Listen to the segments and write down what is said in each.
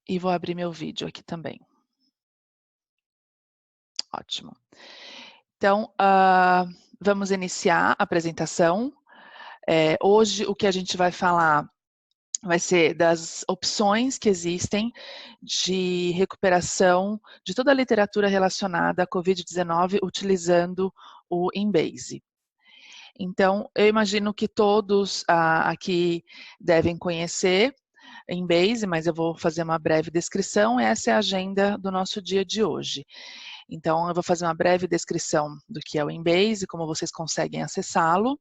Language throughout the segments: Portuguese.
E vou abrir meu vídeo aqui também. Ótimo. Então, vamos iniciar a apresentação. Hoje o que a gente vai falar vai ser das opções que existem de recuperação de toda a literatura relacionada à Covid-19 utilizando o Embase. Então, eu imagino que todos aqui devem conhecer Embase, mas eu vou fazer uma breve descrição. Essa é a agenda do nosso dia de hoje. Então, eu vou fazer uma breve descrição do que é o Embase, como vocês conseguem acessá-lo.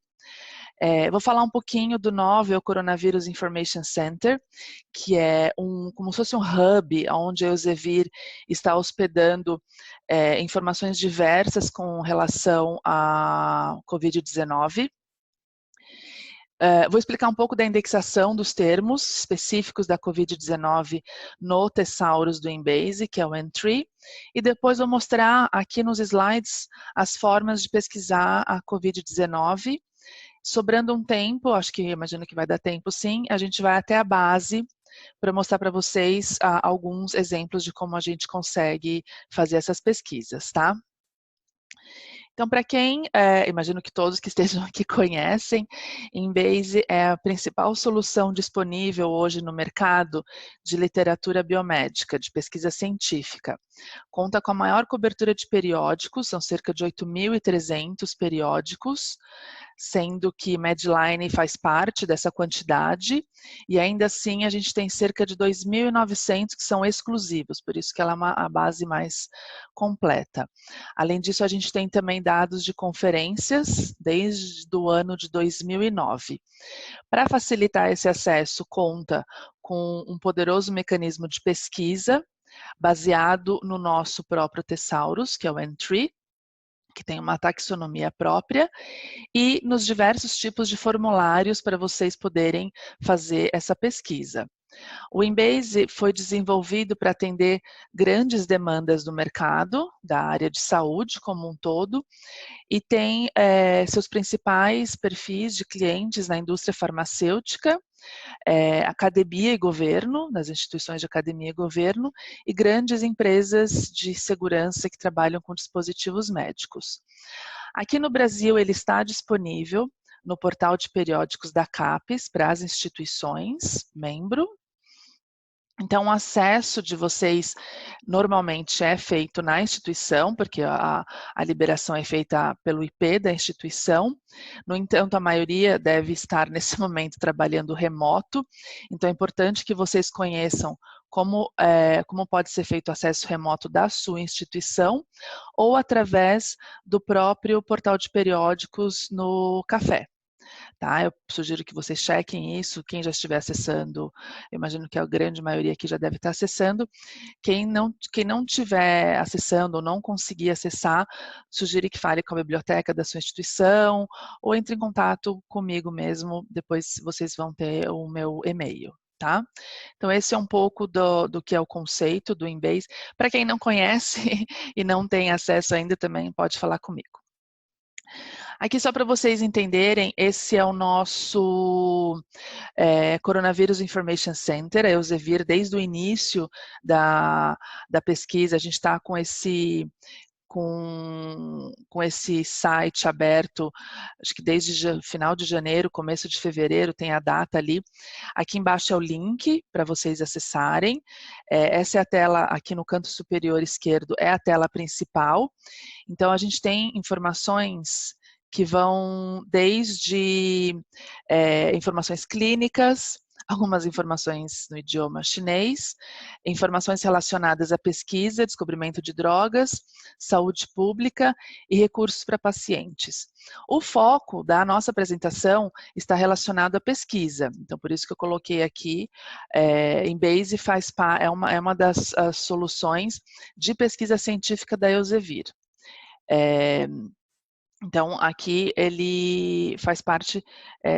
Vou falar um pouquinho do Novel Coronavirus Information Center, que é como se fosse um hub, onde a Elsevier está hospedando informações diversas com relação à Covid-19. Vou explicar um pouco da indexação dos termos específicos da Covid-19 no Thesaurus do Embase, que é o N3, e depois vou mostrar aqui nos slides as formas de pesquisar a Covid-19. Sobrando um tempo, imagino que vai dar tempo sim, a gente vai até a base para mostrar para vocês alguns exemplos de como a gente consegue fazer essas pesquisas, tá? Então, para quem, imagino que todos que estejam aqui conhecem, Embase é a principal solução disponível hoje no mercado de literatura biomédica, de pesquisa científica. Conta com a maior cobertura de periódicos, são cerca de 8.300 periódicos, sendo que Medline faz parte dessa quantidade, e ainda assim a gente tem cerca de 2.900 que são exclusivos, por isso que ela é a base mais completa. Além disso, a gente tem também dados de conferências desde o ano de 2009. Para facilitar esse acesso, conta com um poderoso mecanismo de pesquisa baseado no nosso próprio Thesaurus, que é o N3, que tem uma taxonomia própria, e nos diversos tipos de formulários para vocês poderem fazer essa pesquisa. O Embase foi desenvolvido para atender grandes demandas do mercado, da área de saúde como um todo, e tem seus principais perfis de clientes na indústria farmacêutica, academia e governo, nas instituições de academia e governo, e grandes empresas de segurança que trabalham com dispositivos médicos. Aqui no Brasil, ele está disponível no portal de periódicos da CAPES para as instituições membro. Então, o acesso de vocês normalmente é feito na instituição, porque a liberação é feita pelo IP da instituição. No entanto, a maioria deve estar nesse momento trabalhando remoto, então é importante que vocês conheçam como pode ser feito o acesso remoto da sua instituição ou através do próprio portal de periódicos no Café. Tá? Eu sugiro que vocês chequem isso, quem já estiver acessando, eu imagino que a grande maioria aqui já deve estar acessando. Quem não estiver acessando ou não conseguir acessar, sugiro que fale com a biblioteca da sua instituição ou entre em contato comigo mesmo, depois vocês vão ter o meu e-mail. Tá? Então, esse é um pouco do que é o conceito do Embase. Para quem não conhece e não tem acesso ainda, também pode falar comigo. Aqui só para vocês entenderem, esse é o nosso Coronavirus Information Center, a Elsevier, desde o início da pesquisa, a gente está com esse site aberto, acho que desde final de janeiro, começo de fevereiro, tem a data ali. Aqui embaixo é o link para vocês acessarem. Essa é a tela, aqui no canto superior esquerdo, é a tela principal. Então, a gente tem informações que vão desde informações clínicas, algumas informações no idioma chinês, informações relacionadas à pesquisa, descobrimento de drogas, saúde pública e recursos para pacientes. O foco da nossa apresentação está relacionado à pesquisa, então por isso que eu coloquei aqui, Embase é uma das soluções de pesquisa científica da Elsevier. Então, aqui ele faz parte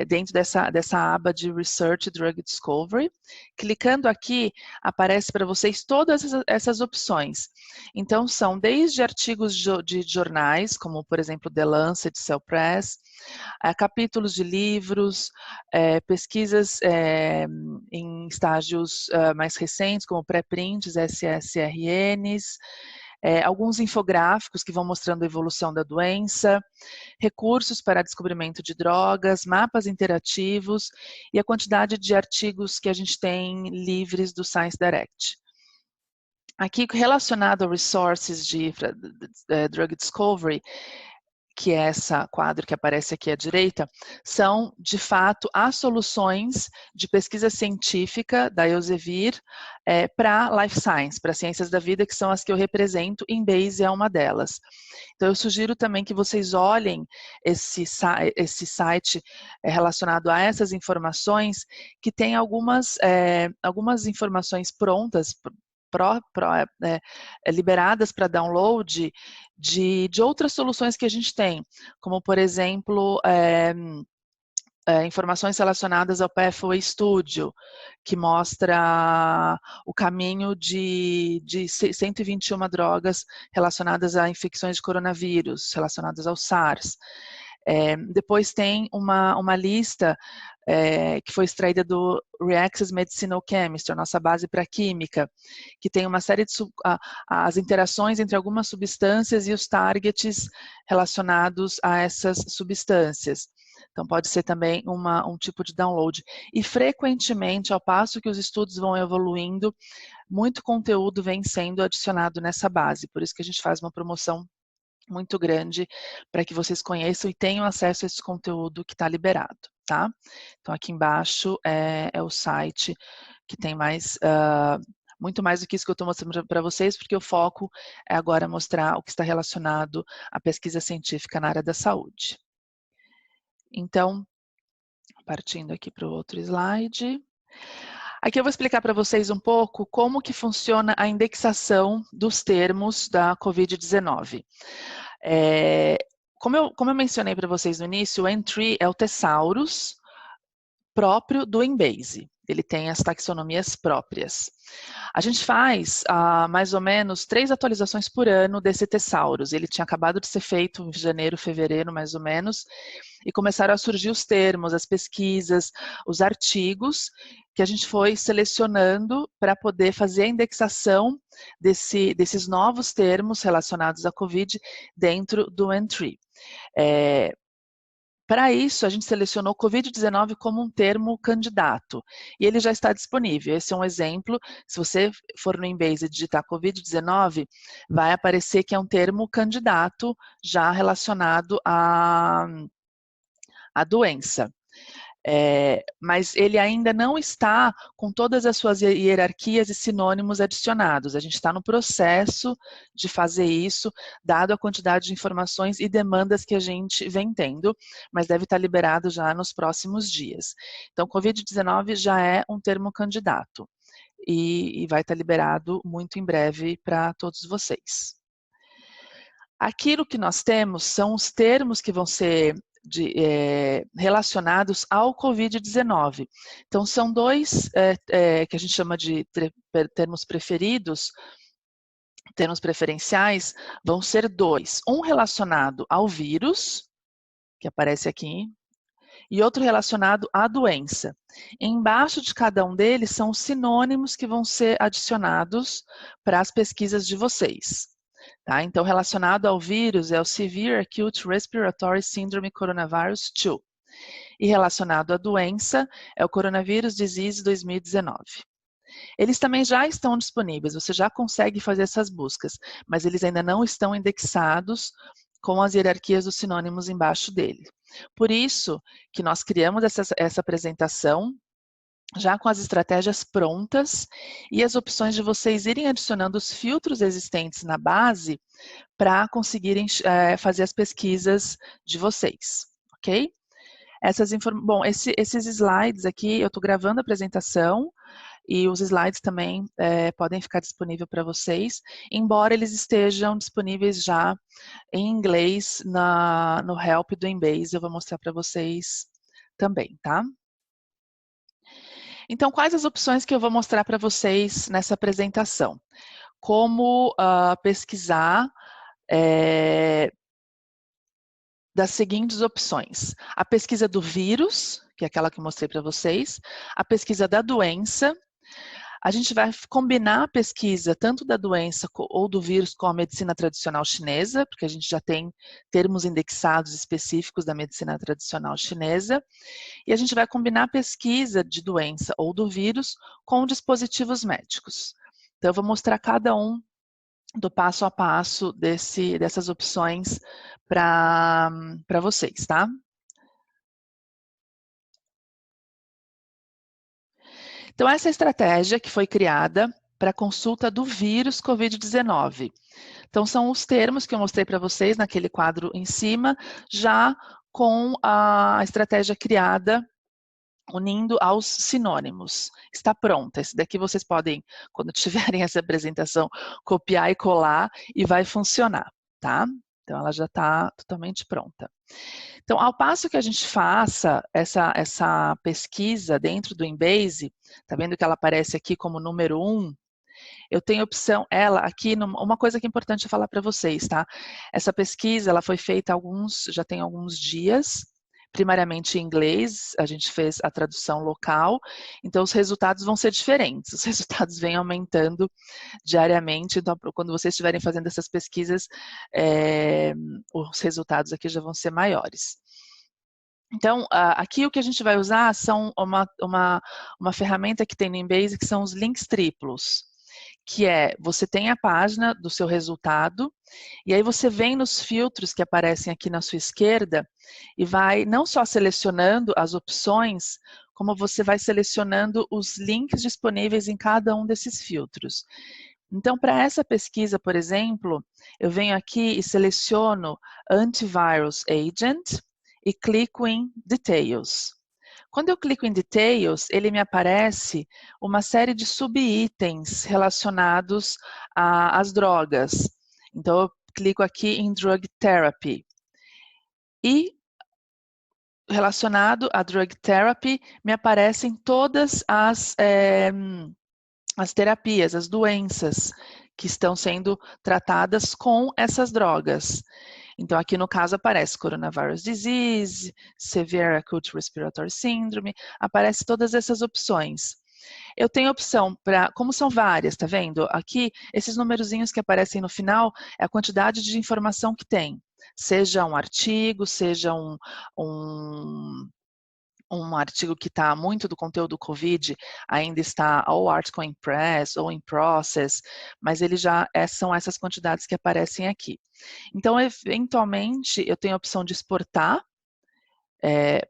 dentro dessa aba de Research Drug Discovery. Clicando aqui, aparece para vocês todas essas opções. Então, são desde artigos de jornais, como, por exemplo, The Lancet, Cell Press, capítulos de livros, pesquisas em estágios mais recentes, como pré-prints, SSRNs, alguns infográficos que vão mostrando a evolução da doença, recursos para descobrimento de drogas, mapas interativos e a quantidade de artigos que a gente tem livres do Science Direct. Aqui, relacionado a resources de Drug Discovery, que é esse quadro que aparece aqui à direita, são, de fato, as soluções de pesquisa científica da Elsevier para Life Science, para ciências da vida, que são as que eu represento, Embase é uma delas. Então, eu sugiro também que vocês olhem esse site relacionado a essas informações, que tem algumas informações prontas, liberadas para download de outras soluções que a gente tem, como, por exemplo, informações relacionadas ao Pathway Studio, que mostra o caminho de 121 drogas relacionadas a infecções de coronavírus, relacionadas ao SARS. Depois tem uma lista que foi extraída do Reaccess Medicinal Chemistry, a nossa base para química, que tem uma série de as interações entre algumas substâncias e os targets relacionados a essas substâncias. Então, pode ser também um tipo de download. E, frequentemente, ao passo que os estudos vão evoluindo, muito conteúdo vem sendo adicionado nessa base. Por isso que a gente faz uma promoção muito grande para que vocês conheçam e tenham acesso a esse conteúdo que está liberado, tá? Então, aqui embaixo é o site que tem muito mais do que isso que eu estou mostrando para vocês, porque o foco é agora mostrar o que está relacionado à pesquisa científica na área da saúde. Então, partindo aqui para o outro slide. Aqui eu vou explicar para vocês um pouco como que funciona a indexação dos termos da COVID-19. Como eu mencionei para vocês no início, o N3 é o Thesaurus próprio do Embase. Ele tem as taxonomias próprias. A gente faz mais ou menos 3 atualizações por ano desse Thesaurus. Ele tinha acabado de ser feito em janeiro, fevereiro, mais ou menos, e começaram a surgir os termos, as pesquisas, os artigos, que a gente foi selecionando para poder fazer a indexação desses novos termos relacionados à COVID dentro do N3. Para isso, a gente selecionou COVID-19 como um termo candidato, e ele já está disponível. Esse é um exemplo. Se você for no Embase e digitar COVID-19, vai aparecer que é um termo candidato já relacionado à doença. Mas ele ainda não está com todas as suas hierarquias e sinônimos adicionados. A gente está no processo de fazer isso, dado a quantidade de informações e demandas que a gente vem tendo, mas deve estar liberado já nos próximos dias. Então, COVID-19 já é um termo candidato e vai estar liberado muito em breve para todos vocês. Aquilo que nós temos são os termos que vão ser relacionados ao COVID-19. Então, são 2 que a gente chama de termos preferidos, termos preferenciais, vão ser 2. Um relacionado ao vírus, que aparece aqui, e outro relacionado à doença. Embaixo de cada um deles são os sinônimos que vão ser adicionados para as pesquisas de vocês. Tá? Então, relacionado ao vírus é o Severe Acute Respiratory Syndrome Coronavirus 2. E relacionado à doença é o Coronavirus Disease 2019. Eles também já estão disponíveis, você já consegue fazer essas buscas, mas eles ainda não estão indexados com as hierarquias dos sinônimos embaixo dele. Por isso que nós criamos essa apresentação já com as estratégias prontas e as opções de vocês irem adicionando os filtros existentes na base para conseguirem fazer as pesquisas de vocês, ok? Esses slides aqui, eu estou gravando a apresentação, e os slides também podem ficar disponíveis para vocês, embora eles estejam disponíveis já em inglês no Help do Embase. Eu vou mostrar para vocês também, tá? Então, quais as opções que eu vou mostrar para vocês nessa apresentação? Como pesquisar das seguintes opções: a pesquisa do vírus, que é aquela que eu mostrei para vocês, a pesquisa da doença. A gente vai combinar a pesquisa tanto da doença ou do vírus com a medicina tradicional chinesa, porque a gente já tem termos indexados específicos da medicina tradicional chinesa, e a gente vai combinar a pesquisa de doença ou do vírus com dispositivos médicos. Então, eu vou mostrar cada um do passo a passo dessas opções para vocês, tá? Então, essa estratégia que foi criada para a consulta do vírus Covid-19. Então, são os termos que eu mostrei para vocês naquele quadro em cima, já com a estratégia criada, unindo aos sinônimos. Está pronta. Esse daqui vocês podem, quando tiverem essa apresentação, copiar e colar e vai funcionar, tá? Então, ela já está totalmente pronta. Então, ao passo que a gente faça essa pesquisa dentro do Embase, tá vendo que ela aparece aqui como número 1? Eu tenho opção, ela aqui, uma coisa que é importante falar para vocês, tá? Essa pesquisa, ela foi feita já tem alguns dias, primariamente em inglês, a gente fez a tradução local, então os resultados vão ser diferentes, os resultados vêm aumentando diariamente, então quando vocês estiverem fazendo essas pesquisas, os resultados aqui já vão ser maiores. Então, aqui o que a gente vai usar são uma ferramenta que tem no Embase, que são os links triplos, que você tem a página do seu resultado, e aí você vem nos filtros que aparecem aqui na sua esquerda, e vai não só selecionando as opções, como você vai selecionando os links disponíveis em cada um desses filtros. Então, para essa pesquisa, por exemplo, eu venho aqui e seleciono Antivirus Agent e clico em Details. Quando eu clico em Details, ele me aparece uma série de subitens relacionados às drogas. Então, eu clico aqui em Drug Therapy. E, relacionado a Drug Therapy, me aparecem todas as terapias, as doenças que estão sendo tratadas com essas drogas. Então, aqui no caso aparece Coronavirus Disease, Severe Acute Respiratory Syndrome, aparece todas essas opções. Eu tenho opção para, como são várias, tá vendo? Aqui, esses numerozinhos que aparecem no final é a quantidade de informação que tem. Seja um artigo, seja um artigo que está muito do conteúdo COVID, ainda está ou article in press ou in process, mas ele são essas quantidades que aparecem aqui. Então, eventualmente, eu tenho a opção de exportar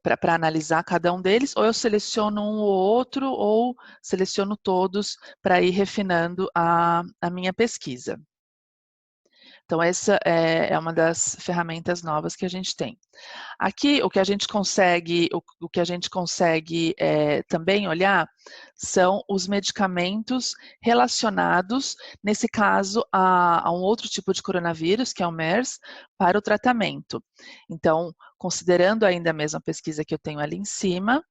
para analisar cada um deles, ou eu seleciono um ou outro, ou seleciono todos para ir refinando a minha pesquisa. Então, essa é uma das ferramentas novas que a gente tem. Aqui, o que a gente consegue também olhar são os medicamentos relacionados, nesse caso, a um outro tipo de coronavírus, que é o MERS, para o tratamento. Então, considerando ainda a mesma pesquisa que eu tenho ali em cima,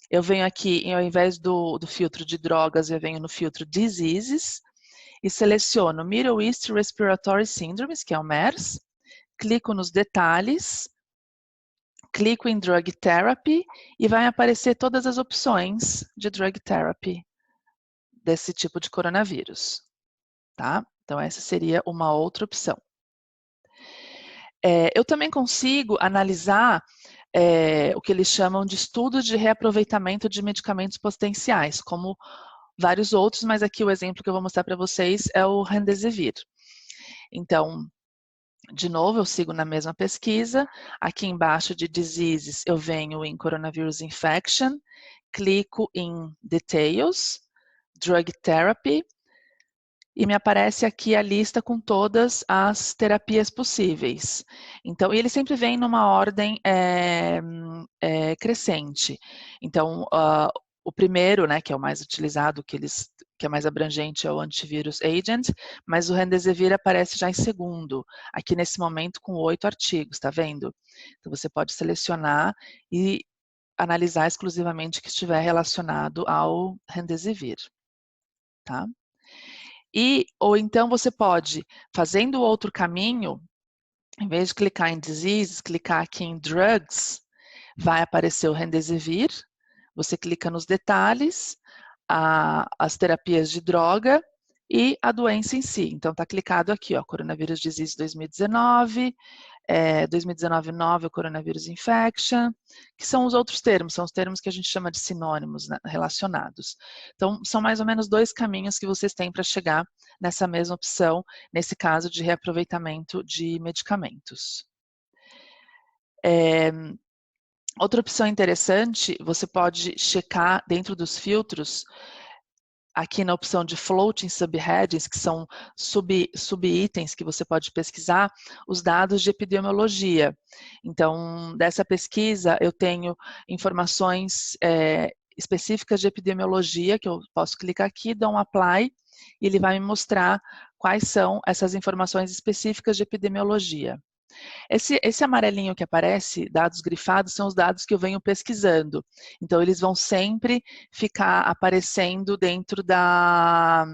eu venho aqui, ao invés do filtro de drogas, eu venho no filtro Diseases, e seleciono Middle East Respiratory Syndromes, que é o MERS, clico nos detalhes, clico em Drug Therapy e vai aparecer todas as opções de Drug Therapy desse tipo de coronavírus, tá? Então, essa seria uma outra opção. Eu também consigo analisar o que eles chamam de estudos de reaproveitamento de medicamentos potenciais, como vários outros, mas aqui o exemplo que eu vou mostrar para vocês é o Remdesivir. Então, de novo, eu sigo na mesma pesquisa. Aqui embaixo de Diseases, eu venho em Coronavirus Infection, clico em Details, Drug Therapy, e me aparece aqui a lista com todas as terapias possíveis. Então, ele sempre vem numa ordem crescente. Então, o primeiro, né, que é o mais utilizado, que é mais abrangente, é o antivirus agent, mas o Remdesivir aparece já em segundo, aqui nesse momento com 8 artigos, tá vendo? Então você pode selecionar e analisar exclusivamente o que estiver relacionado ao Remdesivir, tá? Ou então você pode, fazendo outro caminho, em vez de clicar em Diseases, clicar aqui em Drugs, vai aparecer o Remdesivir, você clica nos detalhes, as terapias de droga e a doença em si. Então, está clicado aqui, ó, Coronavirus Disease 2019, 2019 Coronavirus Infection, que são os outros termos, são os termos que a gente chama de sinônimos, né, relacionados. Então, são mais ou menos 2 caminhos que vocês têm para chegar nessa mesma opção, nesse caso de reaproveitamento de medicamentos. Outra opção interessante, você pode checar dentro dos filtros, aqui na opção de Floating Subheadings, que são subitens que você pode pesquisar, os dados de epidemiologia. Então, dessa pesquisa, eu tenho informações específicas de epidemiologia, que eu posso clicar aqui, dar um Apply, e ele vai me mostrar quais são essas informações específicas de epidemiologia. Esse amarelinho que aparece, dados grifados, são os dados que eu venho pesquisando. Então, eles vão sempre ficar aparecendo dentro da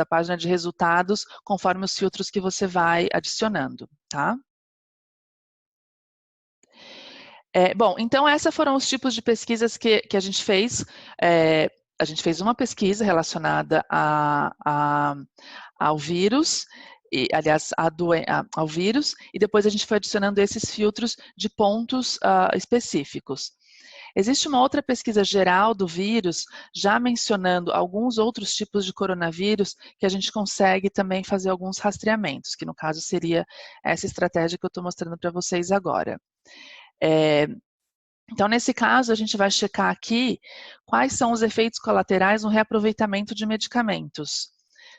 página de resultados, conforme os filtros que você vai adicionando, tá? Bom, então esses foram os tipos de pesquisas que a gente fez. A gente fez uma pesquisa relacionada ao vírus, aliás, ao vírus, e depois a gente foi adicionando esses filtros de pontos específicos. Existe uma outra pesquisa geral do vírus, já mencionando alguns outros tipos de coronavírus, que a gente consegue também fazer alguns rastreamentos, que no caso seria essa estratégia que eu estou mostrando para vocês agora. Então, nesse caso, a gente vai checar aqui quais são os efeitos colaterais no reaproveitamento de medicamentos.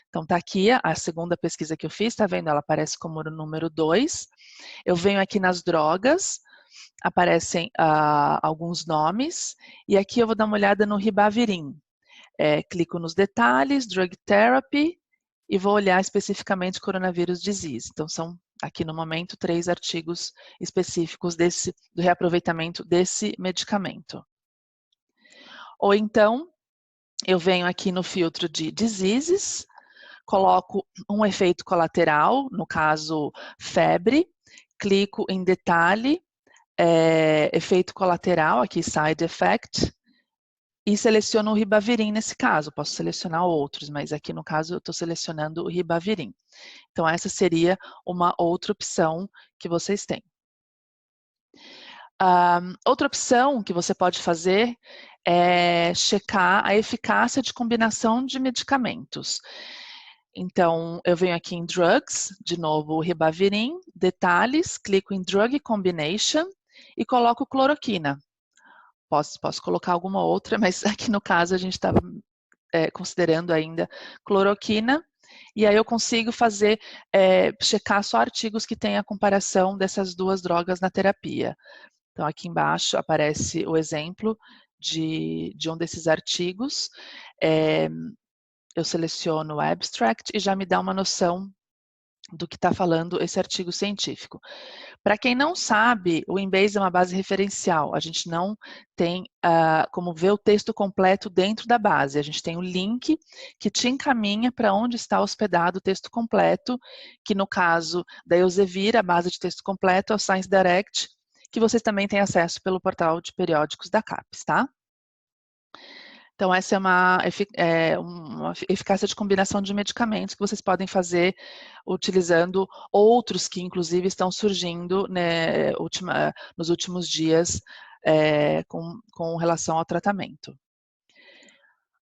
Então, está aqui a segunda pesquisa que eu fiz, está vendo? Ela aparece como o número 2. Eu venho aqui nas drogas, aparecem alguns nomes, e aqui eu vou dar uma olhada no Ribavirin. Clico nos detalhes, Drug Therapy, e vou olhar especificamente Coronavirus Disease. Então, são, aqui no momento, 3 artigos específicos do reaproveitamento desse medicamento. Ou então, eu venho aqui no filtro de Diseases, coloco um efeito colateral, no caso, febre, clico em detalhe, efeito colateral, aqui Side Effect, e seleciono o Ribavirin nesse caso. Posso selecionar outros, mas aqui no caso eu estou selecionando o Ribavirin. Então essa seria uma outra opção que vocês têm. Outra opção que você pode fazer é checar a eficácia de combinação de medicamentos. Então, eu venho aqui em Drugs, de novo o Ribavirin, detalhes, clico em Drug Combination e coloco cloroquina. Posso colocar alguma outra, mas aqui no caso a gente estava considerando ainda cloroquina, e aí eu consigo checar só artigos que têm a comparação dessas 2 drogas na terapia. Então aqui embaixo aparece o exemplo de um desses artigos, eu seleciono o abstract e já me dá uma noção do que está falando esse artigo científico. Para quem não sabe, o Embase é uma base referencial. A gente não tem como ver o texto completo dentro da base. A gente tem o link que te encaminha para onde está hospedado o texto completo, que no caso da Elsevier, a base de texto completo, é o Science Direct, que vocês também têm acesso pelo portal de periódicos da CAPES, tá? Então, essa é uma eficácia de combinação de medicamentos que vocês podem fazer utilizando outros que, inclusive, estão surgindo, né, nos últimos dias com relação ao tratamento.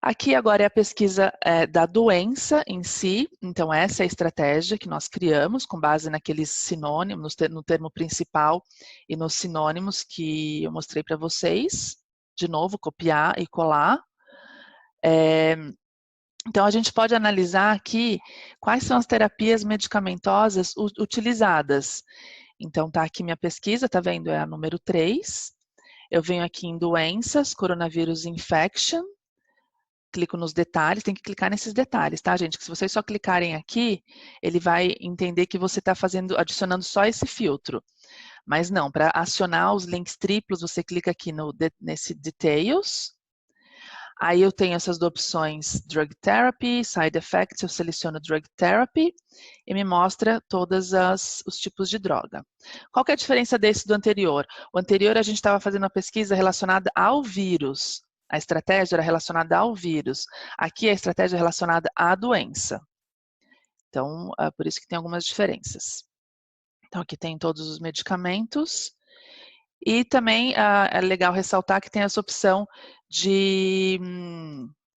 Aqui agora é a pesquisa da doença em si, então essa é a estratégia que nós criamos com base naqueles sinônimos, no termo principal e nos sinônimos que eu mostrei para vocês. De novo, copiar e colar. Então, a gente pode analisar aqui quais são as terapias medicamentosas utilizadas. Então, tá aqui minha pesquisa, tá vendo? É a número 3. Eu venho aqui em doenças, coronavírus infection, clico nos detalhes, tem que clicar nesses detalhes, tá, gente? Que se vocês só clicarem aqui, ele vai entender que você está adicionando só esse filtro. Mas não, para acionar os links triplos, você clica aqui nesse Details. Aí eu tenho essas opções Drug Therapy, Side Effects, eu seleciono Drug Therapy e me mostra todos os tipos de droga. Qual que é a diferença desse do anterior? O anterior a gente estava fazendo uma pesquisa relacionada ao vírus. A estratégia era relacionada ao vírus. Aqui a estratégia é relacionada à doença. Então, por isso que tem algumas diferenças. Então, aqui tem todos os medicamentos. E também é legal ressaltar que tem essa opção de...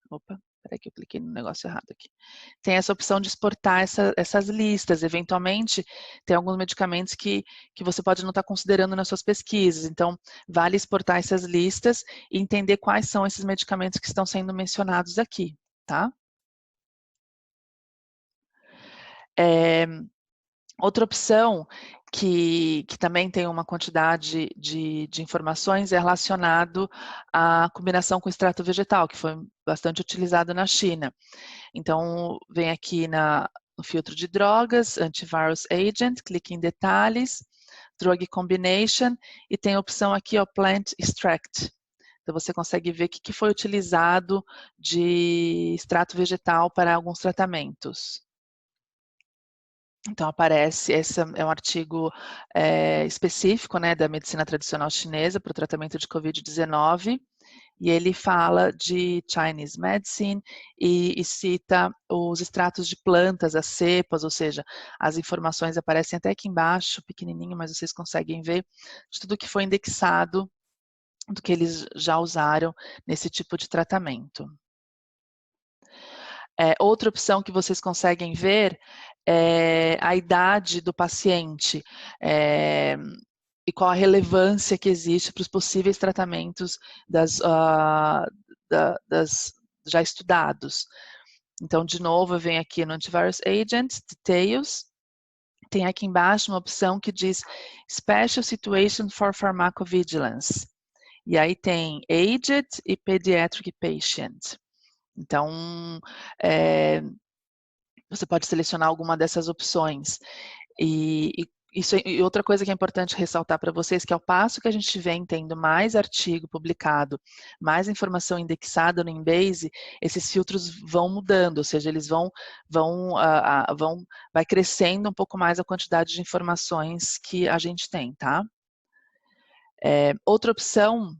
Opa, peraí que eu cliquei no negócio errado aqui. Tem essa opção de exportar essas listas. Eventualmente, tem alguns medicamentos que você pode não estar considerando nas suas pesquisas. Então, vale exportar essas listas e entender quais são esses medicamentos que estão sendo mencionados aqui, tá? Outra opção que também tem uma quantidade de informações é relacionado à combinação com extrato vegetal, que foi bastante utilizado na China. Então, vem aqui no filtro de drogas, Antivirus Agent, clique em detalhes, Drug Combination, e tem a opção aqui, ó, Plant Extract. Então, você consegue ver o que foi utilizado de extrato vegetal para alguns tratamentos. Então, aparece, esse é um artigo específico, né, da medicina tradicional chinesa para o tratamento de Covid-19, e ele fala de Chinese medicine e cita os extratos de plantas, as cepas, ou seja, as informações aparecem até aqui embaixo, pequenininho, mas vocês conseguem ver de tudo que foi indexado, do que eles já usaram nesse tipo de tratamento. Outra opção que vocês conseguem ver é a idade do paciente e qual a relevância que existe para os possíveis tratamentos já estudados. Então, de novo, eu venho aqui no Antivirus Agent, Details, tem aqui embaixo uma opção que diz Special Situation for Pharmacovigilance. E aí tem Aged e Pediatric Patient. Então, você pode selecionar alguma dessas opções. E outra coisa que é importante ressaltar para vocês, que ao passo que a gente vem tendo mais artigo publicado, mais informação indexada no Embase, esses filtros vão mudando, ou seja, eles vai crescendo um pouco mais a quantidade de informações que a gente tem, tá? Outra opção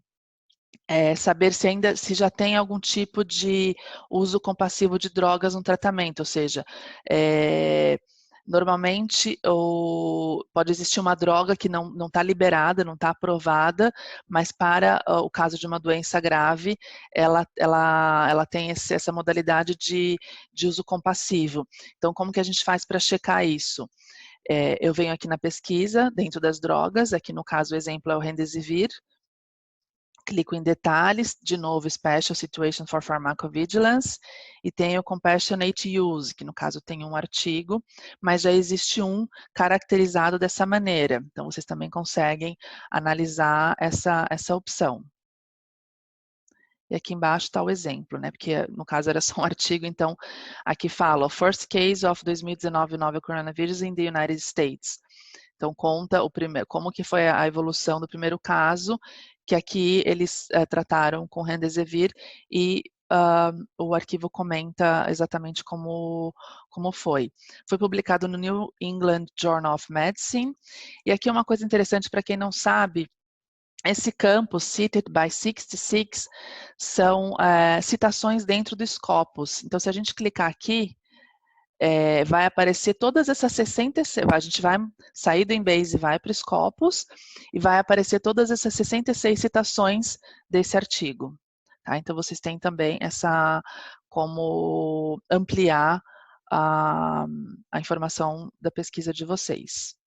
saber se já tem algum tipo de uso compassivo de drogas no tratamento, ou seja, normalmente pode existir uma droga que não está liberada, não está aprovada, mas para o caso de uma doença grave, ela tem essa modalidade de uso compassivo. Então, como que a gente faz para checar isso? Eu venho aqui na pesquisa, dentro das drogas, aqui no caso o exemplo é o Remdesivir, clico em detalhes, de novo, Special Situation for Pharmacovigilance, e tenho Compassionate Use, que no caso tem um artigo, mas já existe um caracterizado dessa maneira. Então, vocês também conseguem analisar essa opção. E aqui embaixo está o exemplo, né? Porque no caso era só um artigo, então aqui fala, First Case of 2019 Novel Coronavirus in the United States. Então, conta como que foi a evolução do primeiro caso, que aqui eles trataram com Remdesivir e o arquivo comenta exatamente como foi. Foi publicado no New England Journal of Medicine. E aqui uma coisa interessante para quem não sabe, esse campo, Cited by 66, são citações dentro do Scopus. Então, se a gente clicar aqui, vai aparecer todas essas 66, a gente vai sair do Embase e vai para o Scopus, e vai aparecer todas essas 66 citações desse artigo. Tá? Então, vocês têm também como ampliar a informação da pesquisa de vocês.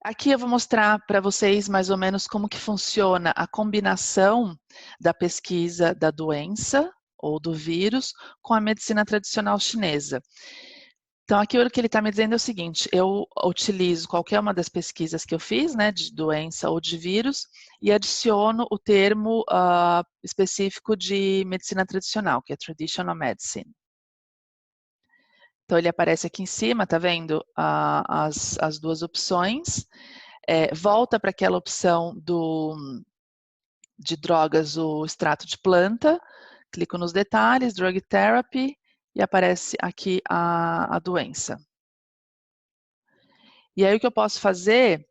Aqui eu vou mostrar para vocês mais ou menos como que funciona a combinação da pesquisa da doença ou do vírus com a medicina tradicional chinesa. Então, aqui o que ele está me dizendo é o seguinte, eu utilizo qualquer uma das pesquisas que eu fiz, né, de doença ou de vírus, e adiciono o termo específico de medicina tradicional, que é Traditional Medicine. Então, ele aparece aqui em cima, tá vendo? As duas opções. Volta para aquela opção de drogas, o extrato de planta, clico nos detalhes, Drug Therapy, e aparece aqui a doença. E aí o que eu posso fazer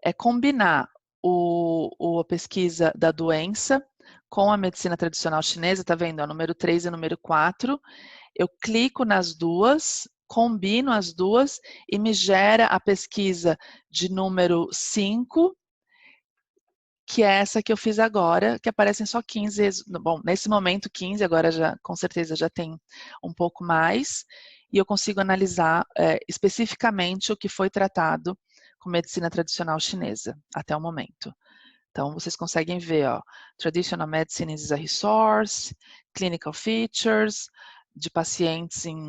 é combinar a pesquisa da doença com a medicina tradicional chinesa, tá vendo? O número 3 e o número 4. Eu clico nas duas, combino as duas e me gera a pesquisa de número 5, que é essa que eu fiz agora, que aparecem só 15, bom, nesse momento 15, agora já, com certeza já tem um pouco mais, e eu consigo analisar especificamente o que foi tratado com medicina tradicional chinesa, até o momento. Então, vocês conseguem ver, ó, Traditional Medicine is a Resource, Clinical Features, de pacientes em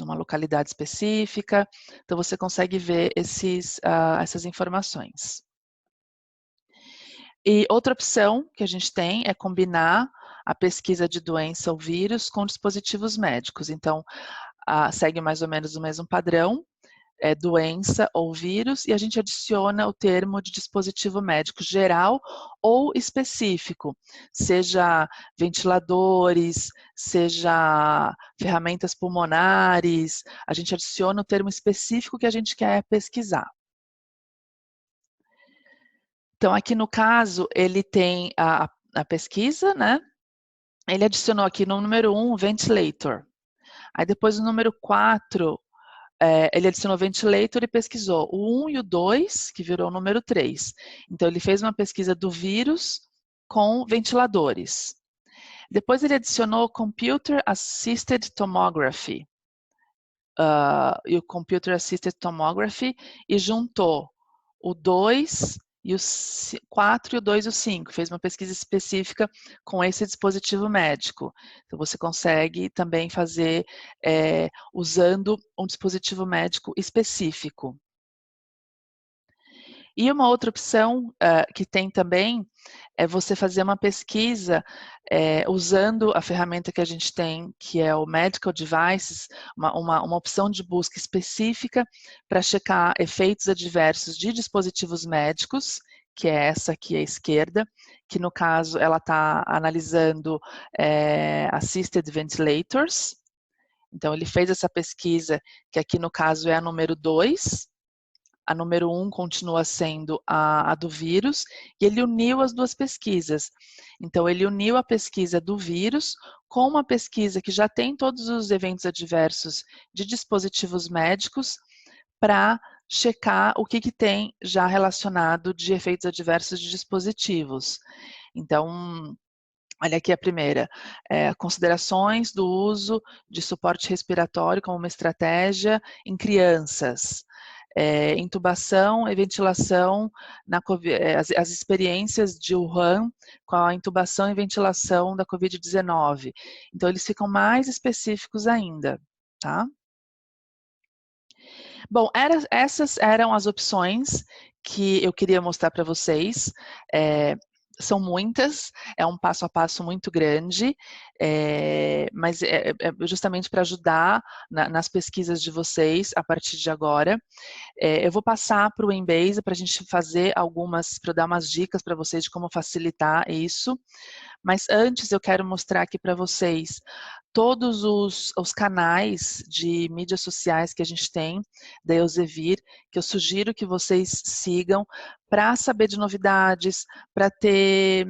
uma localidade específica, então você consegue ver essas informações. E outra opção que a gente tem é combinar a pesquisa de doença ou vírus com dispositivos médicos. Então, segue mais ou menos o mesmo padrão, doença ou vírus, e a gente adiciona o termo de dispositivo médico geral ou específico, seja ventiladores, seja ferramentas pulmonares, a gente adiciona o termo específico que a gente quer pesquisar. Então, aqui no caso, ele tem a pesquisa, né? Ele adicionou aqui no número 1, ventilator. Aí depois no número 4, ele adicionou ventilator e pesquisou o 1 e o 2, que virou o número 3. Então, ele fez uma pesquisa do vírus com ventiladores. Depois ele adicionou Computer Assisted Tomography. E o Computer Assisted Tomography e juntou o 2 e o 4 e o 2 e o 5. Fez uma pesquisa específica com esse dispositivo médico. Então, você consegue também fazer usando um dispositivo médico específico. E uma outra opção que tem também é você fazer uma pesquisa usando a ferramenta que a gente tem, que é o Medical Devices, uma opção de busca específica para checar efeitos adversos de dispositivos médicos, que é essa aqui à esquerda, que no caso ela está analisando Assisted Ventilators. Então ele fez essa pesquisa, que aqui no caso é a número 2, a número 1 continua sendo a do vírus, e ele uniu as duas pesquisas. Então, ele uniu a pesquisa do vírus com uma pesquisa que já tem todos os eventos adversos de dispositivos médicos para checar o que tem já relacionado de efeitos adversos de dispositivos. Então, olha aqui a primeira, considerações do uso de suporte respiratório como uma estratégia em crianças. Intubação e ventilação, as experiências de Wuhan com a intubação e ventilação da Covid-19. Então, eles ficam mais específicos ainda, tá? Bom, essas eram as opções que eu queria mostrar para vocês. São muitas, é um passo a passo muito grande, mas é justamente para ajudar nas pesquisas de vocês a partir de agora. Eu vou passar para o Embase para a gente fazer para dar umas dicas para vocês de como facilitar isso. Mas antes eu quero mostrar aqui para vocês todos os canais de mídias sociais que a gente tem da Elsevier, que eu sugiro que vocês sigam para saber de novidades, para ter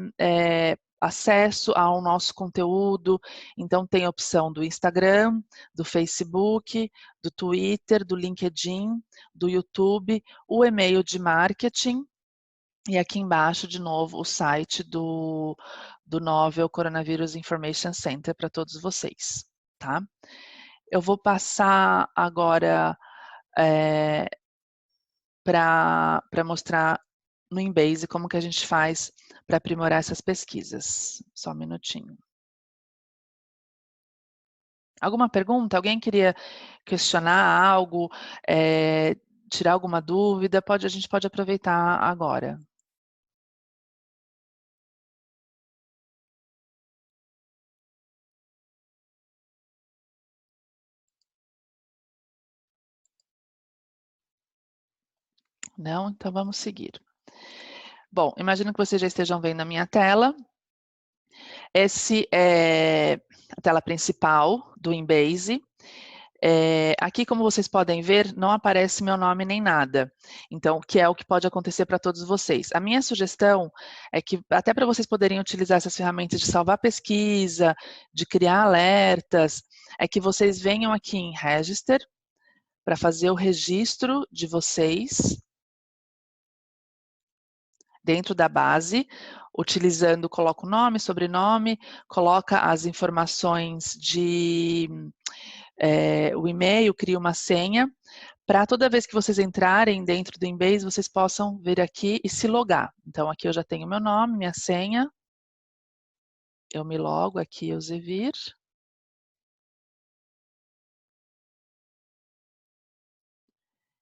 acesso ao nosso conteúdo. Então tem a opção do Instagram, do Facebook, do Twitter, do LinkedIn, do YouTube, o e-mail de marketing, e aqui embaixo, de novo, o site do Novel Coronavirus Information Center para todos vocês, tá? Eu vou passar agora para mostrar no Embase como que a gente faz para aprimorar essas pesquisas. Só um minutinho. Alguma pergunta? Alguém queria questionar algo, tirar alguma dúvida? A gente pode aproveitar agora. Não? Então vamos seguir. Bom, imagino que vocês já estejam vendo a minha tela. Esse é a tela principal do Embase. Aqui, como vocês podem ver, não aparece meu nome nem nada. Então, que é o que pode acontecer para todos vocês. A minha sugestão é que, até para vocês poderem utilizar essas ferramentas de salvar pesquisa, de criar alertas, é que vocês venham aqui em Register, para fazer o registro de vocês dentro da base, utilizando, coloca o nome, sobrenome, coloca as informações o e-mail, cria uma senha, para toda vez que vocês entrarem dentro do Embase, vocês possam vir aqui e se logar. Então, aqui eu já tenho meu nome, minha senha, eu me logo aqui, Elzevir.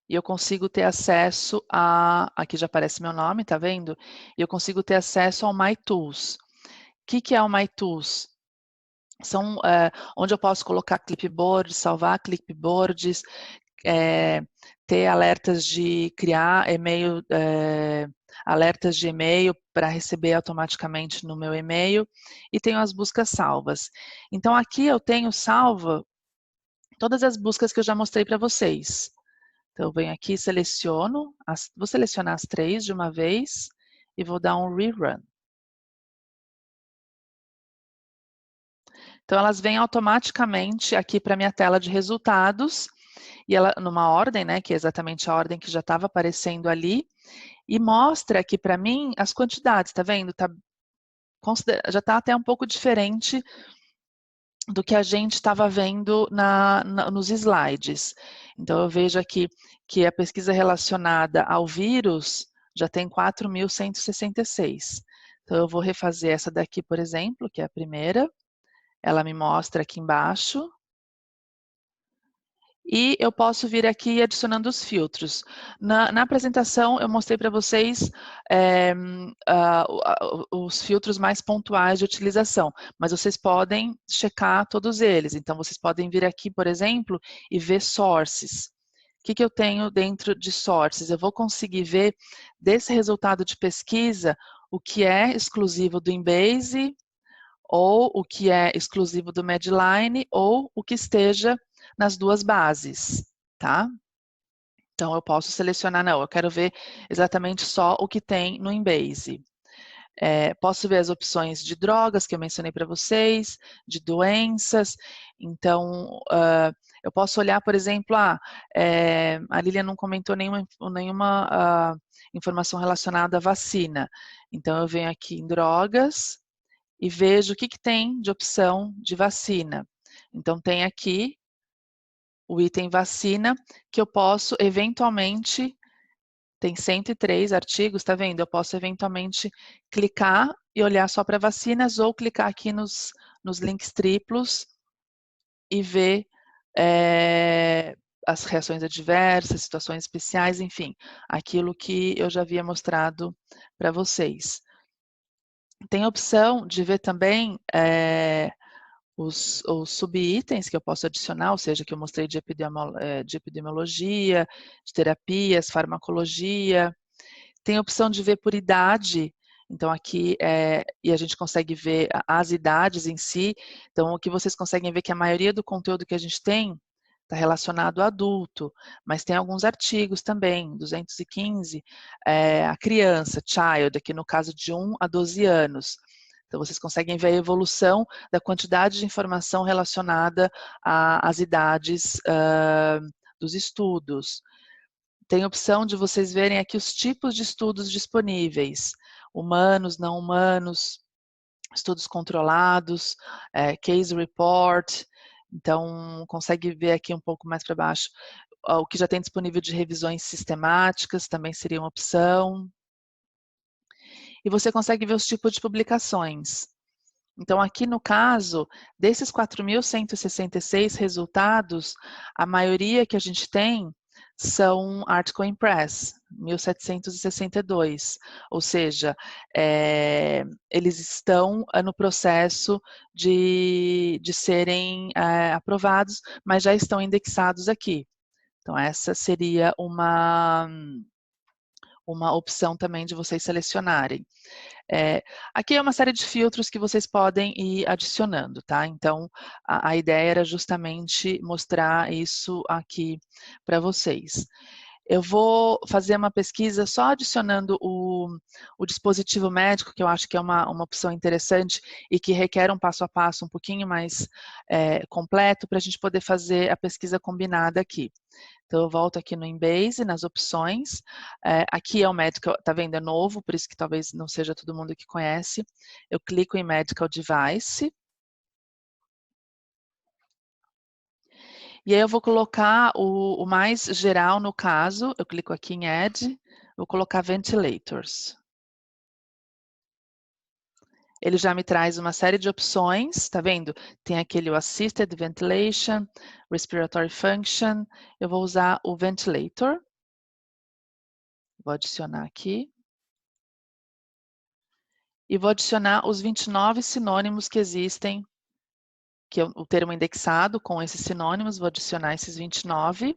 E eu consigo ter acesso aqui já aparece meu nome, tá vendo? E eu consigo ter acesso ao My Tools. O que é o My Tools? São onde eu posso colocar clipboards, salvar clipboards, ter alertas de criar e-mail, alertas de e-mail para receber automaticamente no meu e-mail, e tenho as buscas salvas. Então aqui eu tenho salva todas as buscas que eu já mostrei para vocês. Então eu venho aqui, seleciono, vou selecionar as 3 de uma vez e vou dar um rerun. Então elas vêm automaticamente aqui para minha tela de resultados, e ela numa ordem, né, que é exatamente a ordem que já estava aparecendo ali, e mostra aqui para mim as quantidades, tá vendo? Já está até um pouco diferente do que a gente estava vendo nos slides. Então eu vejo aqui que a pesquisa relacionada ao vírus já tem 4.166. Então eu vou refazer essa daqui, por exemplo, que é a primeira. Ela me mostra aqui embaixo. E eu posso vir aqui adicionando os filtros. Na apresentação, eu mostrei para vocês os filtros mais pontuais de utilização, mas vocês podem checar todos eles. Então, vocês podem vir aqui, por exemplo, e ver sources. O que eu tenho dentro de sources? Eu vou conseguir ver desse resultado de pesquisa o que é exclusivo do Embase, ou o que é exclusivo do Medline, ou o que esteja nas duas bases, tá? Então, eu posso selecionar, não, eu quero ver exatamente só o que tem no Embase. Posso ver as opções de drogas que eu mencionei para vocês, de doenças. Então, eu posso olhar, por exemplo, a Lilian não comentou nenhuma informação relacionada à vacina. Então, eu venho aqui em drogas e vejo o que tem de opção de vacina. Então, tem aqui o item vacina, que eu posso eventualmente, tem 103 artigos, tá vendo? Eu posso eventualmente clicar e olhar só para vacinas, ou clicar aqui nos links triplos e ver as reações adversas, situações especiais, enfim, aquilo que eu já havia mostrado para vocês. Tem a opção de ver também os subitens que eu posso adicionar, ou seja, que eu mostrei de epidemiologia, de terapias, farmacologia. Tem a opção de ver por idade, então aqui, e a gente consegue ver as idades em si. Então, o que vocês conseguem ver é que a maioria do conteúdo que a gente tem está relacionado a adulto, mas tem alguns artigos também, 215, a criança, child, aqui no caso de 1 a 12 anos. Então, vocês conseguem ver a evolução da quantidade de informação relacionada às idades dos estudos. Tem a opção de vocês verem aqui os tipos de estudos disponíveis, humanos, não humanos, estudos controlados, case report. Então, consegue ver aqui um pouco mais para baixo o que já tem disponível de revisões sistemáticas, também seria uma opção. E você consegue ver os tipos de publicações. Então, aqui no caso, desses 4.166 resultados, a maioria que a gente tem são Article in Press, 1.762, ou seja, eles estão no processo de serem aprovados, mas já estão indexados aqui. Então, essa seria uma opção também de vocês selecionarem. Aqui é uma série de filtros que vocês podem ir adicionando, tá? Então, a ideia era justamente mostrar isso aqui para vocês. Eu vou fazer uma pesquisa só adicionando o dispositivo médico, que eu acho que é uma opção interessante e que requer um passo a passo um pouquinho mais completo para a gente poder fazer a pesquisa combinada aqui. Então, eu volto aqui no Embase, nas opções. Aqui é o Medical, tá vendo? É novo, por isso que talvez não seja todo mundo que conhece. Eu clico em Medical Device. E aí eu vou colocar o mais geral no caso. Eu clico aqui em Add, vou colocar Ventilators. Ele já me traz uma série de opções, tá vendo? Tem aquele o Assisted Ventilation, Respiratory Function. Eu vou usar o Ventilator. Vou adicionar aqui. E vou adicionar os 29 sinônimos que existem, que é o termo indexado com esses sinônimos, vou adicionar esses 29.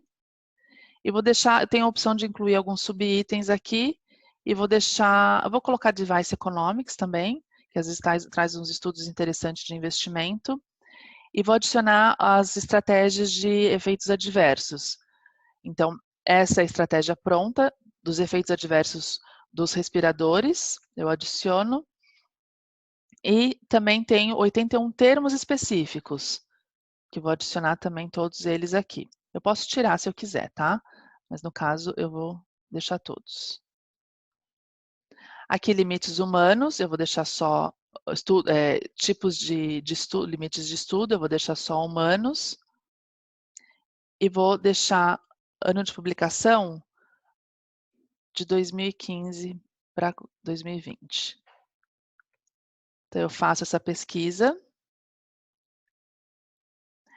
E vou deixar, eu tenho a opção de incluir alguns subitens aqui, e vou deixar, eu vou colocar Device Economics também, que às vezes traz uns estudos interessantes de investimento, e vou adicionar as estratégias de efeitos adversos. Então, essa é a estratégia pronta dos efeitos adversos dos respiradores, eu adiciono. E também tenho 81 termos específicos, que vou adicionar também todos eles aqui. Eu posso tirar se eu quiser, tá? Mas no caso eu vou deixar todos. Aqui limites humanos, eu vou deixar só tipos de estudo, limites de estudo, eu vou deixar só humanos. E vou deixar ano de publicação de 2015 para 2020. Então eu faço essa pesquisa.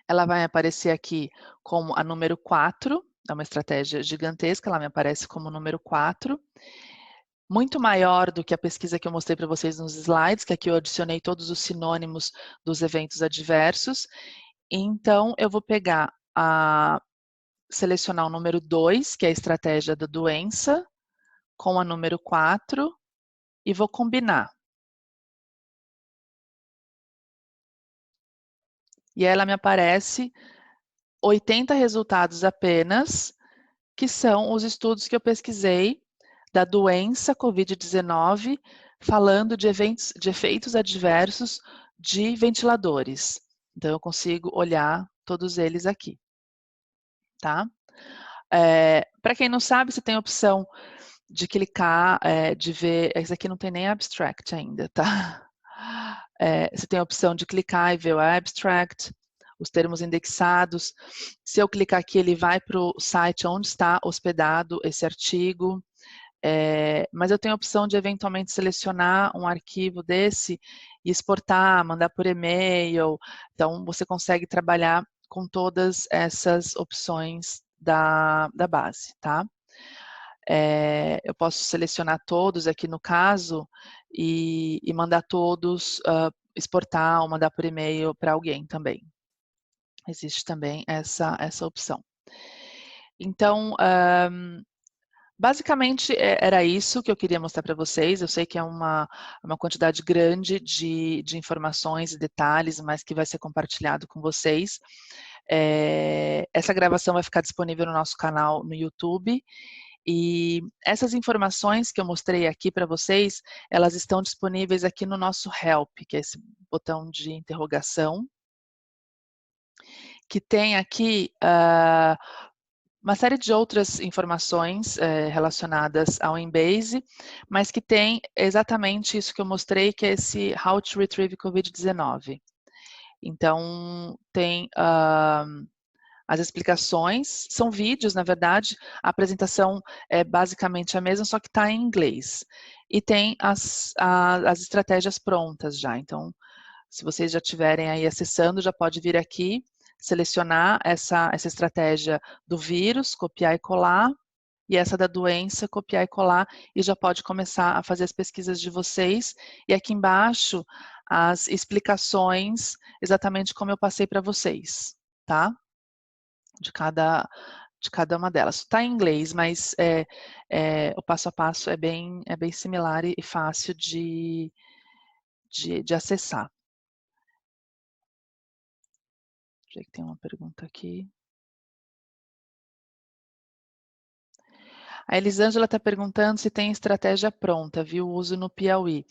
Ela vai aparecer aqui como a número 4, é uma estratégia gigantesca, ela me aparece como número 4, muito maior do que a pesquisa que eu mostrei para vocês nos slides, que aqui eu adicionei todos os sinônimos dos eventos adversos. Então, eu vou pegar selecionar o número 2, que é a estratégia da doença, com a número 4, e vou combinar. E ela me aparece 80 resultados apenas, que são os estudos que eu pesquisei da doença COVID-19, falando de efeitos adversos de ventiladores. Então, eu consigo olhar todos eles aqui, tá? Para quem não sabe, você tem a opção de clicar, de ver, esse aqui não tem nem abstract ainda, tá? Você tem a opção de clicar e ver o abstract, os termos indexados. Se eu clicar aqui, ele vai para o site onde está hospedado esse artigo. Mas eu tenho a opção de eventualmente selecionar um arquivo desse e exportar, mandar por e-mail. Então, você consegue trabalhar com todas essas opções da base, tá? Eu posso selecionar todos aqui no caso e mandar todos, exportar ou mandar por e-mail para alguém também. Existe também essa opção. Então, basicamente, era isso que eu queria mostrar para vocês. Eu sei que é uma quantidade grande de informações e detalhes, mas que vai ser compartilhado com vocês. Essa gravação vai ficar disponível no nosso canal no YouTube. E essas informações que eu mostrei aqui para vocês, elas estão disponíveis aqui no nosso Help, que é esse botão de interrogação, que tem aqui uma série de outras informações relacionadas ao Embase, mas que tem exatamente isso que eu mostrei, que é esse How to Retrieve COVID-19. Então, tem as explicações, são vídeos, na verdade, a apresentação é basicamente a mesma, só que está em inglês. E tem as estratégias prontas já, então Se vocês já estiverem aí acessando, já pode vir aqui, selecionar essa estratégia do vírus, copiar e colar, e essa da doença, copiar e colar, e já pode começar a fazer as pesquisas de vocês. E aqui embaixo, as explicações, exatamente como eu passei para vocês, tá? De cada uma delas. Está em inglês, mas o passo a passo é bem similar e fácil de acessar. Deixa eu ver que tem uma pergunta aqui. A Elisângela está perguntando se tem estratégia pronta, viu? Uso no Piauí.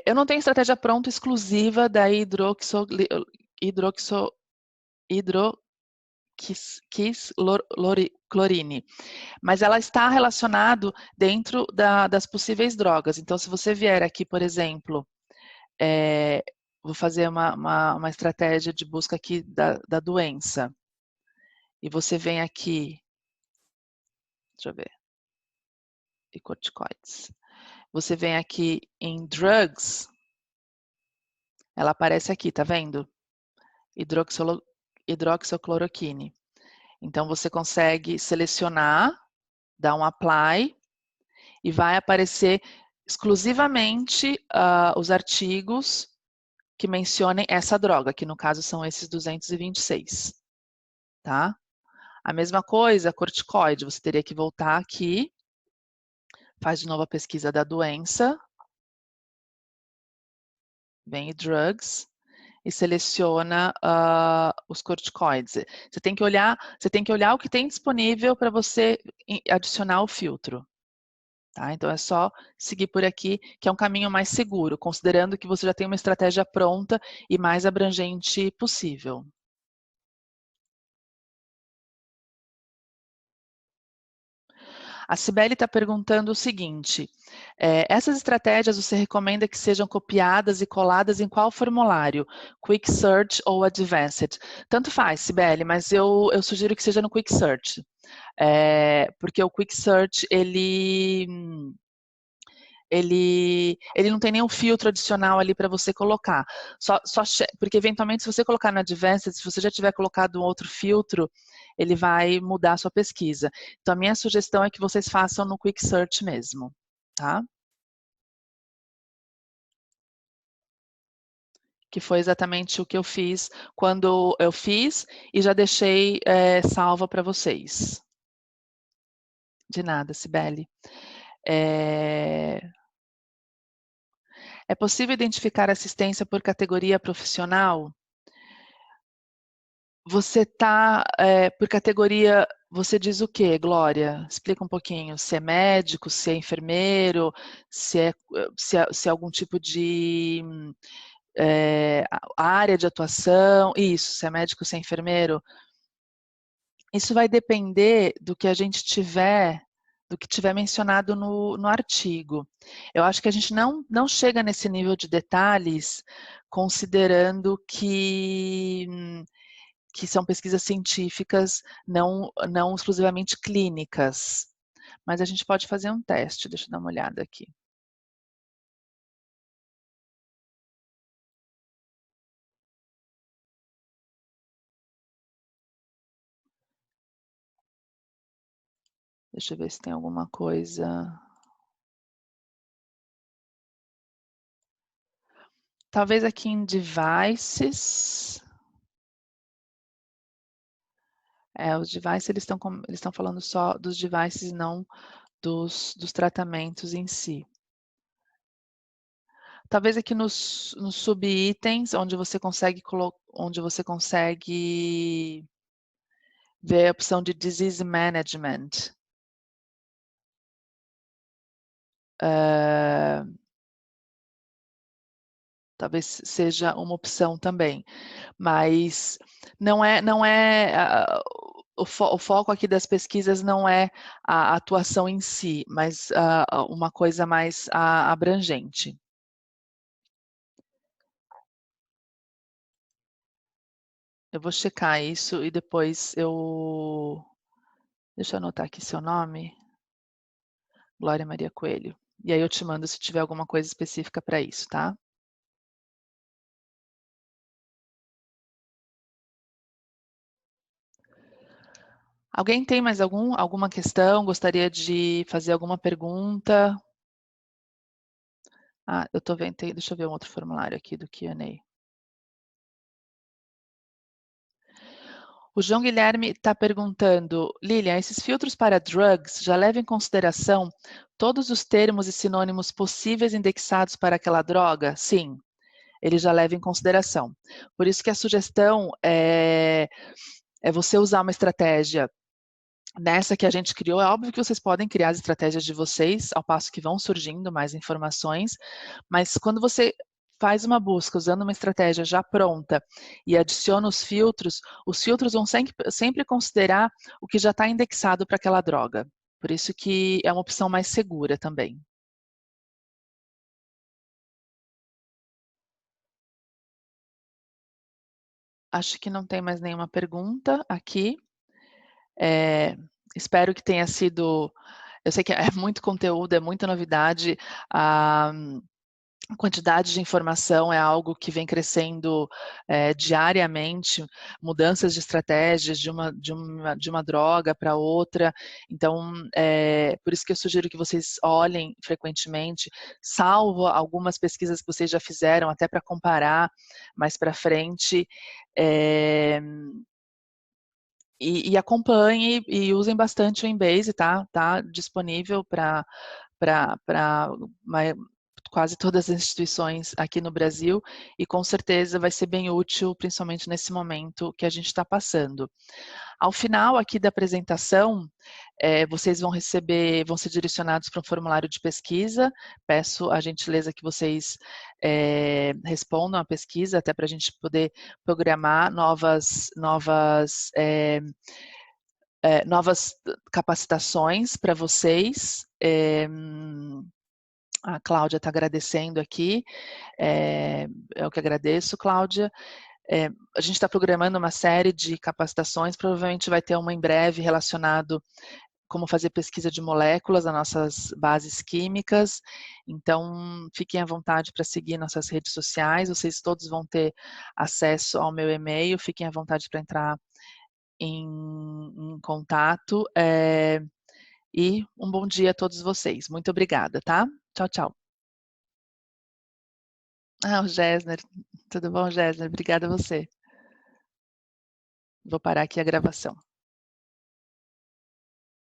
Eu não tenho estratégia pronta exclusiva da hidroxicloroquine, mas ela está relacionada dentro das possíveis drogas. Então, se você vier aqui, por exemplo, vou fazer uma estratégia de busca aqui da doença, e você vem aqui, deixa eu ver, e corticoides. Você vem aqui em drugs, ela aparece aqui, tá vendo? Hidroxicloroquine. Então, você consegue selecionar, dar um apply, e vai aparecer exclusivamente os artigos que mencionem essa droga, que no caso são esses 226, tá? A mesma coisa, corticoide, você teria que voltar aqui, faz de novo a pesquisa da doença, vem em drugs, e seleciona os corticoides. Você tem que olhar o que tem disponível para você adicionar o filtro. Tá? Então é só seguir por aqui, que é um caminho mais seguro, considerando que você já tem uma estratégia pronta e mais abrangente possível. A Cibele está perguntando o seguinte, essas estratégias você recomenda que sejam copiadas e coladas em qual formulário? Quick Search ou Advanced? Tanto faz, Cibele, mas eu sugiro que seja no Quick Search. Porque o Quick Search, ele não tem nenhum filtro adicional ali para você colocar. Porque, eventualmente, se você colocar no Advanced, se você já tiver colocado um outro filtro, ele vai mudar a sua pesquisa. Então, a minha sugestão é que vocês façam no Quick Search mesmo, tá? Que foi exatamente o que eu fiz quando eu fiz e já deixei salva para vocês. De nada, Cibele. É possível identificar assistência por categoria profissional? Você tá, por categoria, você diz o quê, Glória? Explica um pouquinho. Se é médico, se é enfermeiro, se é algum tipo de área de atuação, isso, se é médico, se é enfermeiro. Isso vai depender do que a gente tiver, do que tiver mencionado no artigo. Eu acho que a gente não chega nesse nível de detalhes, considerando que são pesquisas científicas, não exclusivamente clínicas. Mas a gente pode fazer um teste, deixa eu dar uma olhada aqui. Deixa eu ver se tem alguma coisa. Talvez aqui em devices. Os devices, eles estão falando só dos devices, não dos tratamentos em si. Talvez aqui nos subitens, onde você consegue ver a opção de Disease Management. Talvez seja uma opção também, mas não é o foco aqui das pesquisas não é a atuação em si, mas uma coisa mais abrangente. Eu vou checar isso e depois deixa eu anotar aqui seu nome, Glória Maria Coelho, e aí eu te mando se tiver alguma coisa específica para isso, tá? Alguém tem mais alguma questão? Gostaria de fazer alguma pergunta? Ah, eu estou vendo, deixa eu ver um outro formulário aqui do Q&A. O João Guilherme está perguntando, Lilian, esses filtros para drugs já levam em consideração todos os termos e sinônimos possíveis indexados para aquela droga? Sim, ele já leva em consideração. Por isso que a sugestão é você usar uma estratégia nessa que a gente criou. É óbvio que vocês podem criar as estratégias de vocês, ao passo que vão surgindo mais informações, mas quando você faz uma busca usando uma estratégia já pronta e adiciona os filtros vão sempre considerar o que já está indexado para aquela droga. Por isso que é uma opção mais segura também. Acho que não tem mais nenhuma pergunta aqui. Espero que tenha sido. Eu sei que é muito conteúdo, é muita novidade. A quantidade de informação é algo que vem crescendo diariamente, mudanças de estratégias de uma droga para outra. Então, por isso que eu sugiro que vocês olhem frequentemente, salvo algumas pesquisas que vocês já fizeram, até para comparar mais para frente. E acompanhe e usem bastante o Embase, tá? Tá disponível para quase todas as instituições aqui no Brasil e com certeza vai ser bem útil, principalmente nesse momento que a gente está passando. Ao final aqui da apresentação, vocês vão ser direcionados para um formulário de pesquisa. Peço a gentileza que vocês respondam a pesquisa, até para a gente poder programar novas capacitações para vocês. A Cláudia está agradecendo aqui, eu que agradeço, Cláudia. A gente está programando uma série de capacitações, provavelmente vai ter uma em breve relacionado como fazer pesquisa de moléculas nas nossas bases químicas. Então, fiquem à vontade para seguir nossas redes sociais, vocês todos vão ter acesso ao meu e-mail, fiquem à vontade para entrar em contato. E um bom dia a todos vocês. Muito obrigada, tá? Tchau, tchau. Ah, o Gessner. Tudo bom, Gessner? Obrigada a você. Vou parar aqui a gravação.